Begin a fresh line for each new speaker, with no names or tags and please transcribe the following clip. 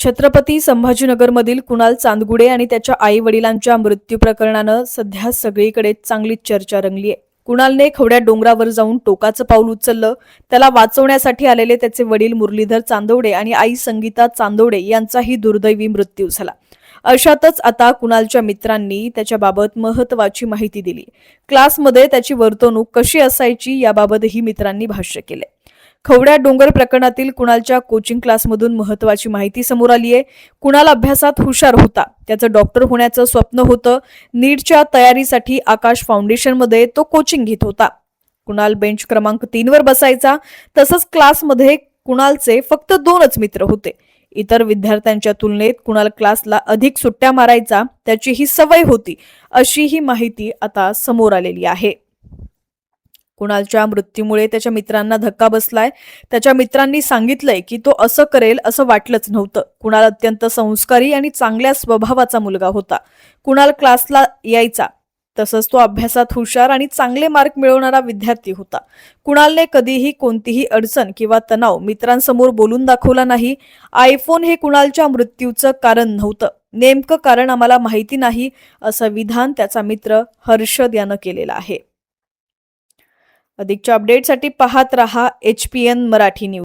छत्रपती संभाजीनगरमधील कुणाल चांदगुडे आणि त्याच्या आई वडिलांच्या मृत्यू प्रकरणानं सध्या सगळीकडे चांगली चर्चा रंगली आहे. कुणालने खवड्या डोंगरावर जाऊन टोकाचं पाऊल उचललं. त्याला वाचवण्यासाठी आलेले त्याचे वडील मुरलीधर चांदवडे आणि आई संगीता चांदवडे यांचाही दुर्दैवी मृत्यू झाला. अशातच आता कुणालच्या मित्रांनी त्याच्याबाबत महत्त्वाची माहिती दिली. क्लासमध्ये त्याची वर्तणूक कशी असायची याबाबतही मित्रांनी भाष्य केले. खवड्या डोंगर प्रकरणातील कुणालच्या कोचिंग क्लासमधून महत्त्वाची माहिती समोर आली आहे. कुणाल अभ्यासात हुशार होता. त्याचं डॉक्टर होण्याचं स्वप्न होतं. नीटच्या तयारीसाठी आकाश फाउंडेशनमध्ये तो कोचिंग घेत होता. कुणाल बेंच क्रमांक 3 वर बसायचा. तसंच क्लासमध्ये कुणालचे फक्त 2च मित्र होते. इतर विद्यार्थ्यांच्या तुलनेत कुणाल क्लासला अधिक सुट्ट्या मारायचा. त्याची ही सवय होती, अशी ही माहिती आता समोर आलेली आहे. कुणालच्या मृत्यूमुळे त्याच्या मित्रांना धक्का बसलाय. त्याच्या मित्रांनी सांगितलंय की तो असं करेल असं वाटलंच नव्हतं. कुणाल अत्यंत संस्कारी आणि चांगल्या स्वभावाचा मुलगा होता. कुणाल क्लासला यायचा. तसंच तो अभ्यासात हुशार आणि चांगले मार्क मिळवणारा विद्यार्थी होता. कुणालने कधीही कोणतीही अडचण किंवा तणाव मित्रांसमोर बोलून दाखवला नाही. आयफोन हे कुणालच्या मृत्यूचं कारण नव्हतं. नेमकं कारण आम्हाला माहिती नाही, असं विधान त्याचा मित्र हर्षद यानं केलेलं आहे. अधिकच्या अपडेटसाठी पाहत रहा HPN मराठी न्यूज.